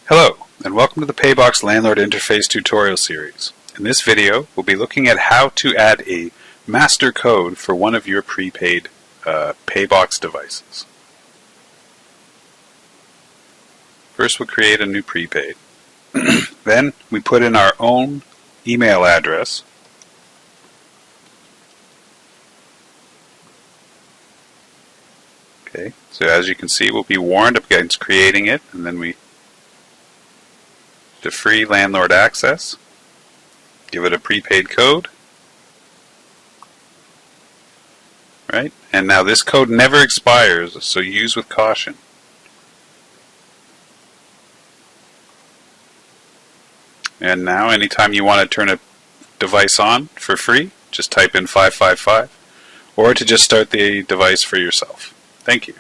Hello, and welcome to the Paybox Landlord Interface tutorial series. In this video, we'll be looking at how to add a master code for one of your prepaid Paybox devices. First, we'll create a new prepaid. Then, we put in our own email address. Okay, so as you can see, we'll be warned against creating it, and then we to free landlord access, give it a prepaid code, right? And now this code never expires, so use with caution. And now anytime you want to turn a device on for free, just type in 555, or to just start the device for yourself. Thank you.